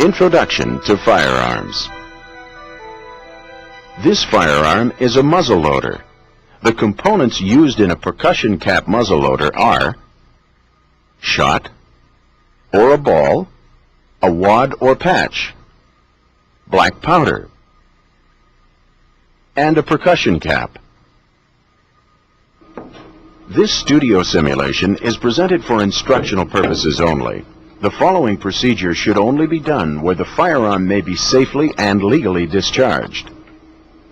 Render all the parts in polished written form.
Introduction to firearms. This firearm is a muzzle loader. The components used in a percussion cap muzzle loader are shot, or a ball, a wad or patch, black powder, and a percussion cap. This studio simulation is presented for instructional purposes only. The following procedure should only be done where the firearm may be safely and legally discharged.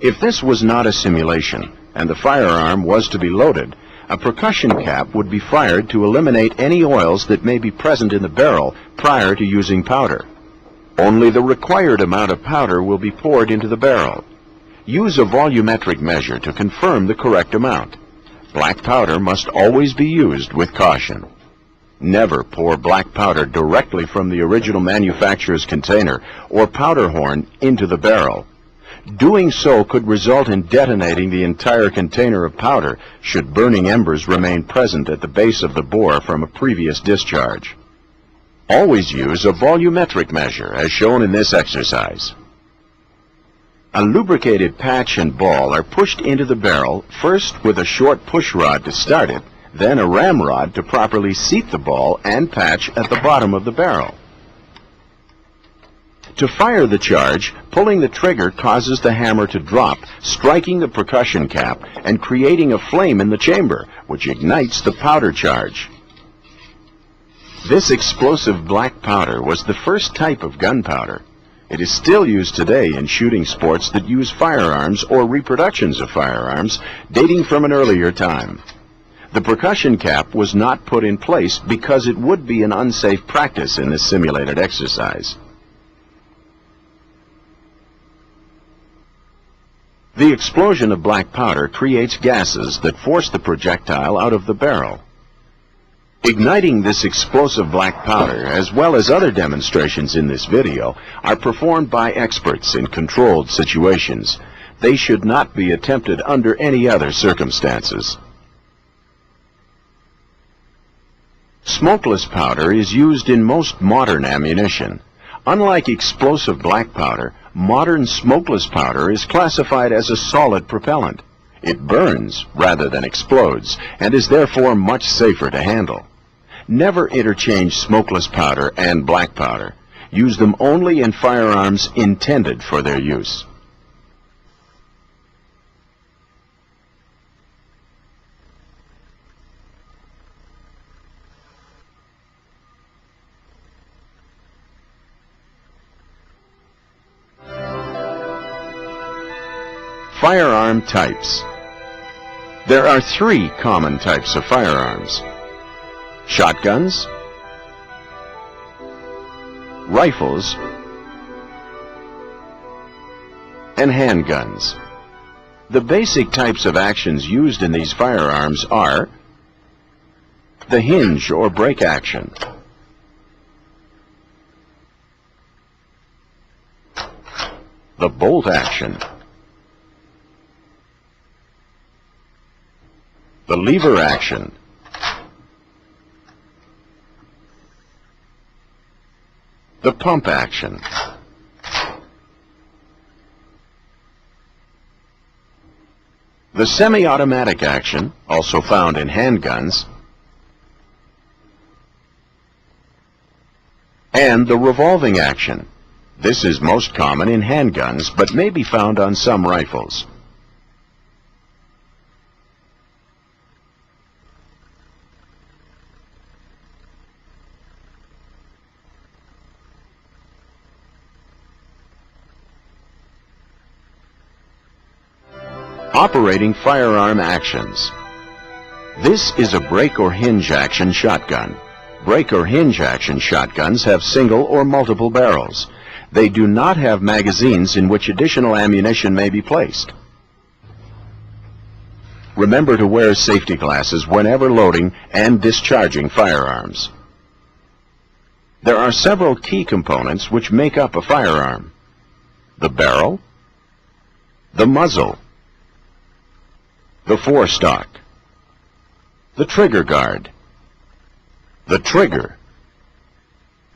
If this was not a simulation and the firearm was to be loaded, a percussion cap would be fired to eliminate any oils that may be present in the barrel prior to using powder. Only the required amount of powder will be poured into the barrel. Use a volumetric measure to confirm the correct amount. Black powder must always be used with caution. Never pour black powder directly from the original manufacturer's container or powder horn into the barrel. Doing so could result in detonating the entire container of powder should burning embers remain present at the base of the bore from a previous discharge. Always use a volumetric measure as shown in this exercise. A lubricated patch and ball are pushed into the barrel, first with a short push rod to start it, then a ramrod to properly seat the ball and patch at the bottom of the barrel. To fire the charge, pulling the trigger causes the hammer to drop, striking the percussion cap and creating a flame in the chamber, which ignites the powder charge. This explosive black powder was the first type of gunpowder. It is still used today in shooting sports that use firearms or reproductions of firearms dating from an earlier time. The percussion cap was not put in place because it would be an unsafe practice in this simulated exercise. The explosion of black powder creates gases that force the projectile out of the barrel. Igniting this explosive black powder, as well as other demonstrations in this video, are performed by experts in controlled situations. They should not be attempted under any other circumstances. Smokeless powder is used in most modern ammunition. Unlike explosive black powder, modern smokeless powder is classified as a solid propellant. It burns rather than explodes and is therefore much safer to handle. Never interchange smokeless powder and black powder. Use them only in firearms intended for their use. Firearm types. There are three common types of firearms: shotguns, rifles, and handguns. The basic types of actions used in these firearms are the hinge or break action, the bolt action, the lever action, the pump action, the semi-automatic action, also found in handguns, and the revolving action. This is most common in handguns, but may be found on some rifles. Operating firearm actions. This is a break or hinge action shotgun. Break or hinge action shotguns have single or multiple barrels. They do not have magazines in which additional ammunition may be placed. Remember to wear safety glasses whenever loading and discharging firearms. There are several key components which make up a firearm: the barrel, the muzzle, the forestock, the trigger guard, the trigger,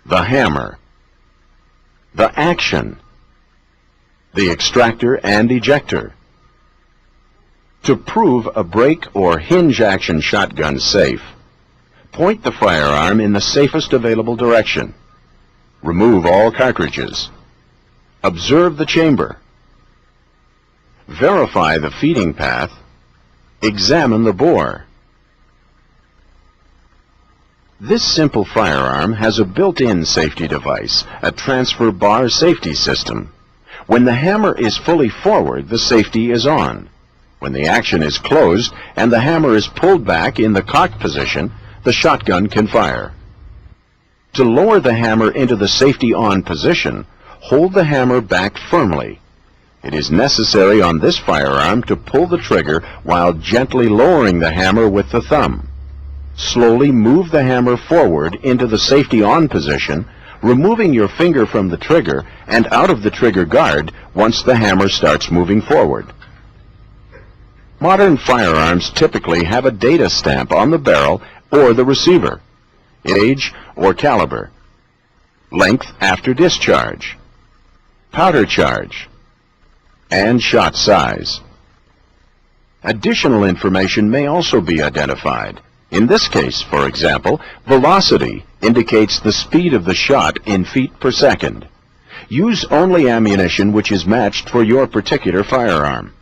the hammer, the action, the extractor and ejector. To prove a break or hinge action shotgun safe, point the firearm in the safest available direction. Remove all cartridges. Observe the chamber. Verify the feeding path. Examine the bore. This simple firearm has a built-in safety device, a transfer bar safety system. When the hammer is fully forward, the safety is on. When the action is closed and the hammer is pulled back in the cocked position, the shotgun can fire. To lower the hammer into the safety on position, hold the hammer back firmly. It is necessary on this firearm to pull the trigger while gently lowering the hammer with the thumb. Slowly move the hammer forward into the safety on position, removing your finger from the trigger and out of the trigger guard once the hammer starts moving forward. Modern firearms typically have a data stamp on the barrel or the receiver, age or caliber, length after discharge, powder charge, and shot size. Additional information may also be identified. In this case, for example, velocity indicates the speed of the shot in feet per second. Use only ammunition which is matched for your particular firearm.